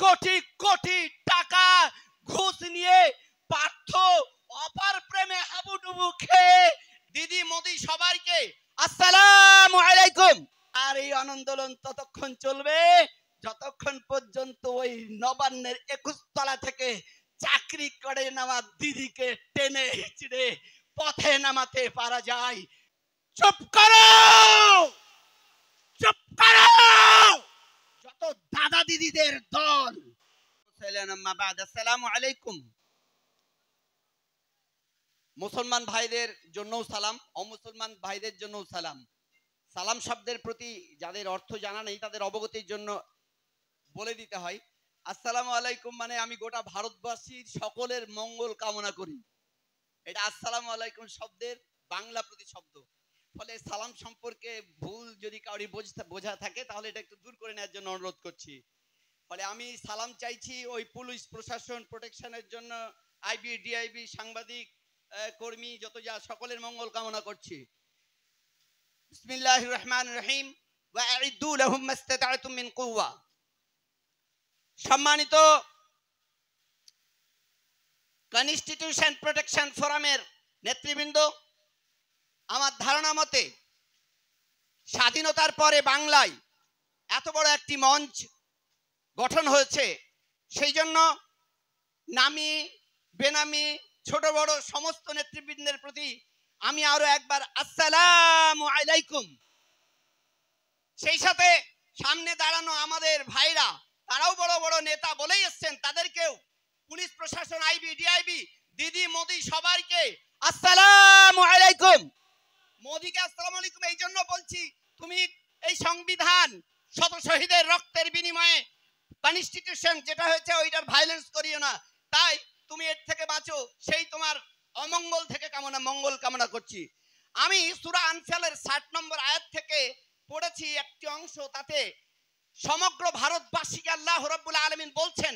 কোটি কোটি টাকা ঘুষ নিয়ে পার্থ অপার প্রেমে হাবুডুবু খেয়ে দিদি মোদি সবাইকে আসসালামু আলাইকুম। আর এই আন্দোলন ততক্ষণ চলবে যতক্ষণ পর্যন্ত ওই নবান্নের 21 তলা থেকে চাকরি করে নামা দিদিকে টেনে হিচড়ে পথে নামাতে পারা যায়। চুপ করো, চুপ করো যত দাদা দিদিদের দল। আসসালামু আলাইকুম। মুসলমান ভাইদের জন্যও সালাম, অমুসলমান ভাইদের জন্যও সালাম। সালাম শব্দের প্রতি যাদের অর্থ জানা নেই তাদের অবগতির জন্য বলে দিতে হয়, আসসালামু আলাইকুম মানে আমি গোটা ভারতবাসীর সকলের মঙ্গল কামনা করি। এটা আসসালামু আলাইকুম শব্দের বাংলা প্রতিশব্দ। ফলে সালাম সম্পর্কে ভুল যদি কাউরি বোঝা থাকে তাহলে এটা একটু দূর করে নেওয়ার জন্য অনুরোধ করছি। ফলে আমি সালাম চাইছি ওই পুলিশ প্রশাসন প্রোটেকশনের জন্য, আইবি ডিআইবি সাংবাদিক কর্মী যত যা সকলের মঙ্গল কামনা করছি। বিসমিল্লাহির রহমানির রহিম ওয়া আ'ইদ্দু লাহুম মাসতাতা'তুম মিন কুওয়া। সম্মানিত কনস্টিটিউশন প্রোটেকশন ফোরামের নেতৃবৃন্দ, আমার ধারণা মতে স্বাধীনতার পরে বাংলায় এত বড় একটি মঞ্চ গঠন হয়েছে, সেই জন্য নামি বেনামি ছোট বড় সমস্ত নেতৃবৃন্দের প্রতি আমি আরো একবার আসসালামু আলাইকুম। সেই সাথে সামনে দাঁড়ানো আমাদের ভাইরা, তারাও বড় বড় নেতা বলেই এসছেন, তাদেরকেও পুলিশ প্রশাসন আইবি ডিআইবি দিদি মোদি সবাইকে আসসালামু আলাইকুম। মোদিকে আসসালামু আলাইকুম এই জন্য বলছি, তুমি এই সংবিধান শত শহীদের রক্তের বিনিময়ে কনস্টিটিউশন যেটা হয়েছে ওইটার ভায়োলেন্স করিও না, তাই তুমি এর থেকে বাঁচো, সেই তোমার অমঙ্গল থেকে মঙ্গল কামনা করছি। আমি সূরা আনফালের 60 নম্বর আয়াত থেকে পড়েছি একটি অংশ, তাতে সমগ্র ভারতবাসীকে আল্লাহ রাব্বুল আলামিন বলছেন,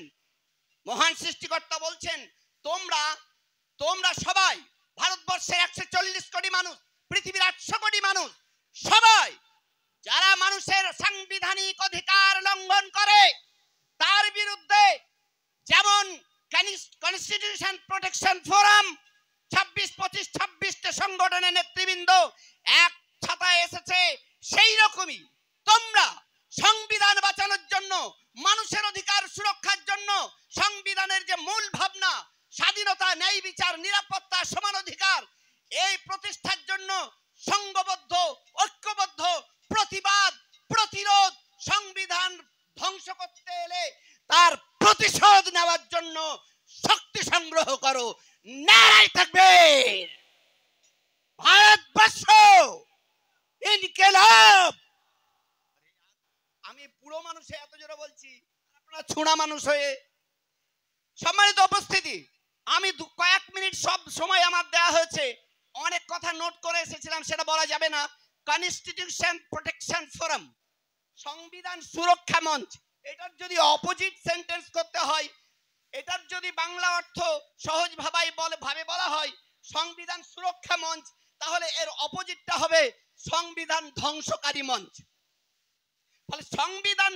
মহান সৃষ্টিকর্তা বলছেন, তোমরা সবাই ভারতবর্ষের 140 কোটি মানুষ, পৃথিবীর 800 কোটি মানুষ, সবাই যারা মানুষের সাংবিধানিক অধিকার লঙ্ঘন করে তার বিরুদ্ধে যেমন কনস্টিটিউশন প্রোটেকশন ফোরাম 26-25-26টা সংগঠনের নেতৃবৃন্দ এক ছাতায় এসেছে, সেই রকমই তোমরা সংবিধান বাঁচানোর জন্য, মানুষের অধিকার সুরক্ষার জন্য, সংবিধানের যে মূল ভাবনা স্বাধীনতা, ন্যায় বিচার, নিরাপত্তা, সমান অধিকার, এই প্রতিষ্ঠার জন্য সংঘবদ্ধ, ঐক্যবদ্ধ, প্রতিবাদ, প্রতিরোধ, সংবিধান ধ্বংস করতে এলে তার প্রতিশোধ নেওয়ার জন্য শক্তি সংগ্রহ করো। নারায়ে তাকবীর, ভারতবর্ষ ইনকিলাব। আমি পুরো মানুষে এত জোরে বলছি, আপনারা ছোঁড়া মানুষ হয়ে। সম্মানিত উপস্থিতি, আমি কয়েক মিনিট সব সময় আমার দেওয়া হয়েছে, অনেক কথা নোট করে এসেছিলাম, সেটা বলা যাবে না। কনস্টিটিউশন প্রোটেকশন ফোরাম, সংবিধান সুরক্ষা মঞ্চ, এটার যদি অপোজিট সেন্টেন্স করতে হয়, এটার যদি বাংলা অর্থ সহজ ভাবে বলা হয় সংবিধান সুরক্ষা মঞ্চ, তাহলে এর অপোজিটটা হবে সংবিধান ধ্বংসকারী মঞ্চ। ফলে সংবিধান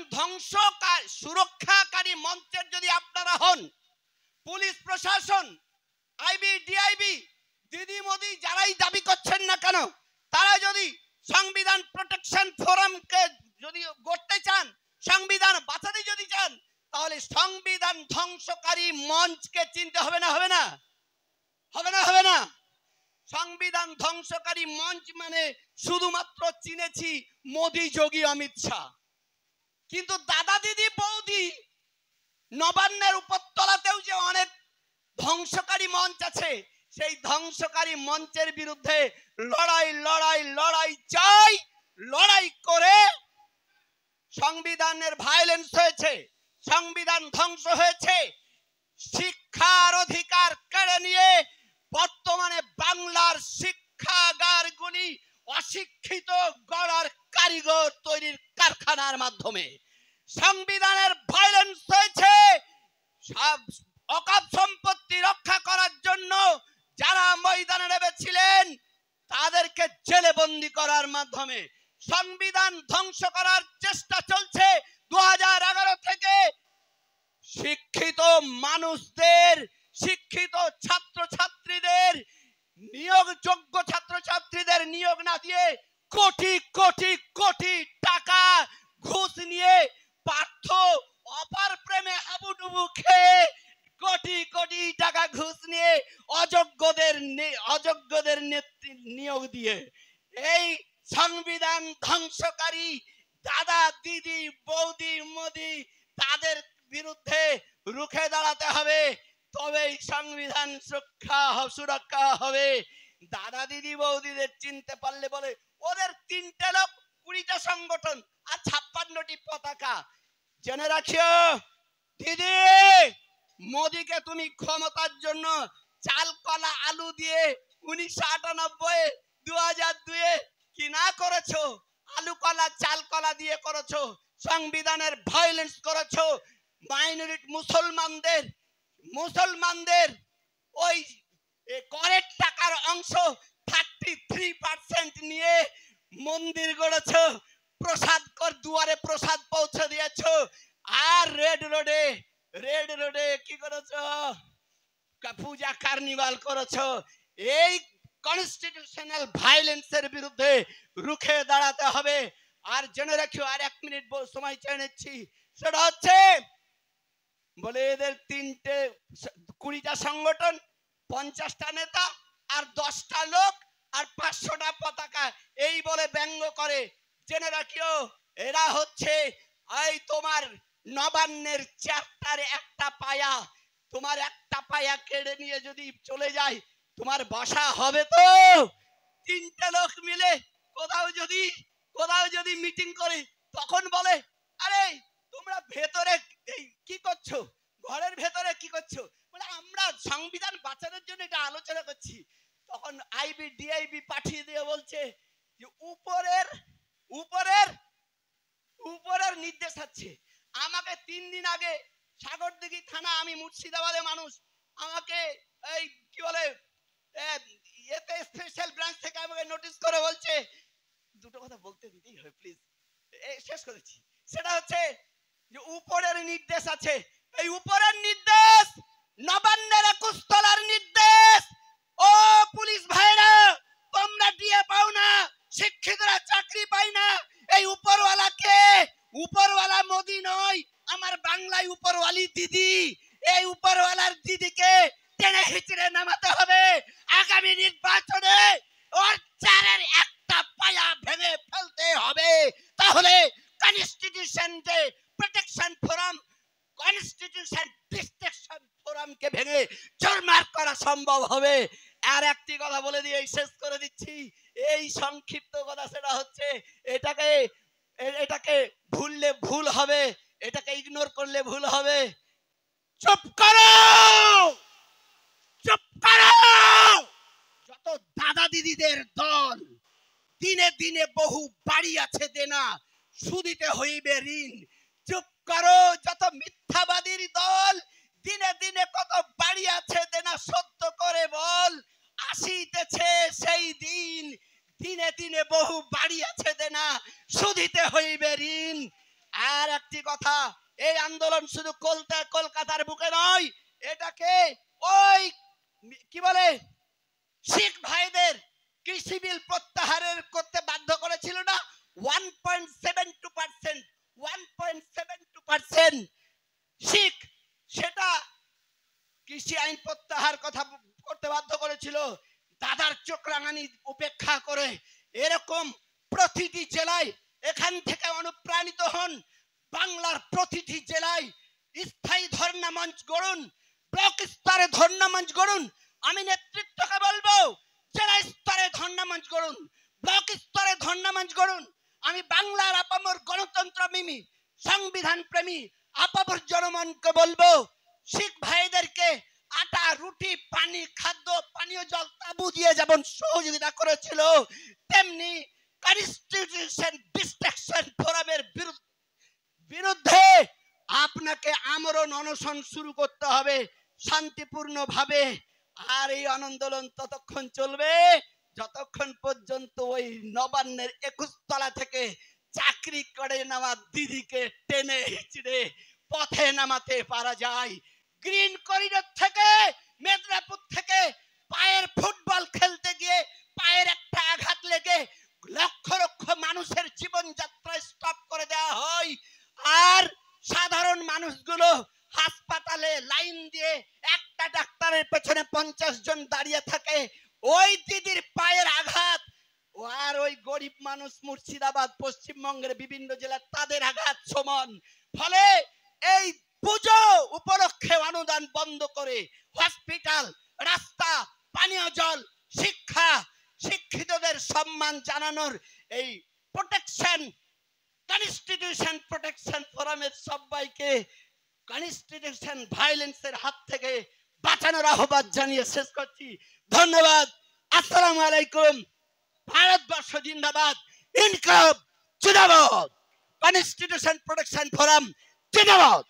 সুরক্ষাকারী মঞ্চের যদি আপনারা হন, পুলিশ প্রশাসন, আইবি ডিআইবি, দিদি মোদি যারাই দাবি করছেন না কেন, তারা যদি সংবিধান প্রোটেকশন ফোরামকে যদি গড়তে চান, সংবিধান বাঁচাতে যদি চান, তাহলে সংবিধান ধ্বংসকারী মঞ্চকে চিনতে হবে না? হবে না? হবে না? হবে না? সংবিধান ধ্বংসকারী মঞ্চ মানে শুধুমাত্র চিনেছি মোদি, যোগী, অমিত শাহ, কিন্তু দাদা দিদি বৌদি নবান্নের উপরতলাতেও যে অনেক ধ্বংসকারী মঞ্চ আছে, সেই ধ্বংসকারী মঞ্চের বিরুদ্ধে লড়াই চাই। লড়াই করে সংবিধানের ভায়োলেন্স হয়েছে, সংবিধান ধ্বংস হয়েছে, শিক্ষার অধিকার কেড়ে নিয়ে বর্তমানে বাংলার শিক্ষাগারগুলি অশিক্ষিত গড়ার কারিগর তৈরির কারখানার মাধ্যমে সংবিধানের ভায়োলেন্স হয়েছে। অকাপ সম্পত্তি রক্ষা করার জন্য যারা ময়দানে নেমেছিলেন তাদেরকে জেলে বন্দী করার মাধ্যমে সংবিধান ধ্বংস করার চেষ্টা চলছে। 2011 থেকে শিক্ষিত মানুষদের, শিক্ষিত ছাত্রছাত্রীদের নিয়োগযোগ্য ছাত্রছাত্রীদের নিয়োগ না দিয়ে কোটি কোটি কোটি টাকা ঘুষ নিয়ে পার্থ অপার প্রেমে হাবুডুবু খেয়ে কোটি কোটি টাকা ঘুষ নিয়ে অযোগ্যদের নিয়োগ দিয়ে এই সংবিধান ধ্বংসকারী দাদা দিদি বৌদি মোদি তাদের বিরুদ্ধে রুখে দাঁড়াতে হবে, তবেই সংবিধান সুরক্ষা হবে। দাদা দিদি বৌদিদের চিনতে পারলে বলে ওদের 3টে লোক 20টা সংগঠন আর 56টি পতাকা। জেনে রাখিও দিদি, মোদিকে তুমি ক্ষমতার জন্য চাল কলা আলু দিয়ে 1998 2002 কি না করেছো? আলু কলা চাল কলা দিয়ে করেছো, সংবিধানের ভায়োলেন্স করেছো, মাইনরিটি মুসলমানদের ওই করের টাকার অংশ 33% নিয়ে মন্দির গড়েছো, প্রসাদ দুয়ারে প্রসাদ পৌঁছে দিয়েছো, আর রেড রোডে কি করেছো? পূজা কার্নিভাল করেছো। এই কনস্টিটিউশনাল ভায়োলেন্সের বিরুদ্ধে রুখে দাঁড়াতে হবে। আর জেনে রাখিও, আর 1 মিনিট সময় চেয়ে নিচ্ছি, সেটা হচ্ছে বলে এদের 20টা সংগঠন, 50টা নেতা আর 10টা লোক আর 500টা পতাকা, এই বলে ব্যঙ্গ করে। জেনে রাখিও এরা হচ্ছে এই তোমার নবান্নের চ্যাপ্টার একটা পায়া, তোমার একটা পায়া কেড়ে নিয়ে যদি চলে যায় তোমার বাসা হবে তো? 3টে লোক মিলে কোথাও যদি মিটিং করে তখন বলে আরে তোমরা ভেতরে কি করছো, ঘরের ভেতরে কি করছো? বলে আমরা সংবিধান বাঁচানোর জন্য এটা আলোচনা করছি। তখন আইবি ডিআইবি পাঠিয়ে দিয়ে বলছে যে উপরের নির্দেশ আছে। আমাকে 3 দিন আগে সাগরদিঘি থানা, আমি মুর্শিদাবাদের মানুষ, আমাকে এই কি বলে এতে স্পেশাল ব্রাঞ্চ থেকে আমাকে নোটিশ করে বলছে, দুটো কথা বলতে দিতেই হয় প্লিজ, শেষ করেছি। সেটা হচ্ছে যে উপরের নির্দেশ আছে, এই উপরের নির্দেশ নবান্নের 21 তলার নির্দেশ। ও পুলিশ ভাইরা, তোমরা দিয়ে পাও না, শিক্ষিতরা চাকরি পায় না। এই উপরওয়ালাকে, উপরওয়ালা মোদি নয়, আমার বাংলায় উপরওয়ালি দিদি, এই উপরওয়ালার দিদিকে টেনে হিচড়ে নামাতে হবে। আগামী নির্বাচনে ওর চারের একটা পায়া ভেঙে ফেলতে হবে, তাহলে কনস্টিটিউশন যে প্রোটেকশন ফোরাম, কনস্টিটিউশন ডিস্ট্রাকশন ফোরামকে ভেঙে চুরমার করা সম্ভব হবে। আর একটি কথা বলে দিয়ে শেষ করে দিচ্ছি, এই সংক্ষিপ্ত কথা, সেটা হচ্ছে এটাকে ভুললে ভুল হবে, এটাকে ইগনোর করলে ভুল হবে। চুপ করো, চুপ করো। যত দাদা দিদিদের দল, দিনে দিনে বহু বাড়ি আছে দেনা, সুদিতে হইবে ঋণ। চুপ করো। যত মিথ্যাবাদীর দল, দিনে দিনে কত বাড়ি আছে দেনা, সত্য করে বল, আসিতেছে সেই দিন, দিনে দিনে বহু বাড়ি আছে দেনা, সুদিতে হইবে ঋণ। আর একটি কথা, এই আন্দোলন শুধু কলকাতার বুকে নয়, এটাকে ওই কি বলে শিখ ভাইদের কৃষি বিল প্রত্যাহারের করতে বাধ্য করেছিল না 1.72% শিখ, সেটা কৃষি আইন প্রত্যাহার কথা করতে বাধ্য করেছিল। দাদার চোখ রাঙানি উপেক্ষা করে এরকম প্রতিটি জেলায়, এখান থেকে অনুপ্রাণিত হন, বাংলার প্রতিটি জেলায় স্থায়ী ধর্ণা মঞ্চ গড়ুন, ব্লক স্তরে ধর্ণা মঞ্চ গড়ুন। আমি নেতৃত্বকে বলবো জেলা স্তরে ধর্ণা মঞ্চ গড়ুন, ব্লক স্তরে ধর্ণা মঞ্চ গড়ুন। আমি বাংলার আপামর গণতন্ত্র প্রেমী, সংবিধান প্রেমী আপামর জনমনকে বলবো, শিখ ভাইদেরকে আটা রুটি পানি খাদ্য পানীয় জল তাবু দিয়ে যেমন সহযোগিতা করেছিল, তেমনি কনস্টিটিউশন ডিস্ট্রাকশন ফোরামের বিরুদ্ধে আপনাকে আমরণ অনশন শুরু করতে হবে শান্তিপূর্ণ ভাবে। আর এই আন্দোলন ততক্ষণ চলবে যতক্ষণ পর্যন্ত ওই নবান্নের 21 তলা থেকে চাকরি করে নেওয়া দিদিকে টেনে হিচড়ে পথে নামাতে পারা যায়। গ্রিন করিডোর থেকে মেদিনীপুর থেকে পায়ের ফুটবল খেলতে গিয়ে পায়ের একটা আঘাত লেগে লক্ষ লক্ষ মানুষের জীবনযাত্রা স্টপ করে দেওয়া হয়, আর সাধারণ মানুষগুলো হাসপাতালে লাইন দিয়ে একটা ডাক্তারের পেছনে 50 জন দাঁড়িয়ে থাকে। ওই দিদির পায়ের আঘাত আর ওই গরিব মানুষ মুর্শিদাবাদ পশ্চিমবঙ্গের বিভিন্ন জেলা তাদের আঘাত সমান। ফলে এই পুজো উপলক্ষে অনুদান বন্ধ করে হসপিটাল, রাস্তা, পানীয় জল, শিক্ষা, শিক্ষিতদের সম্মান জানানোর এই প্রোটেকশন কনস্টিটিউশন প্রোটেকশন ফোরামের সবাইকে কনস্টিটিউশন ভায়োলেন্সের হাত থেকে বাঁচানোর আহ্বান জানিয়ে শেষ করছি। ধন্যবাদ। আসসালামু আলাইকুম। ভারতবর্ষ জিন্দাবাদ। ইনকলাব জিন্দাবাদ। কনস্টিটিউশন প্রোটেকশন ফোরাম জিন্দাবাদ।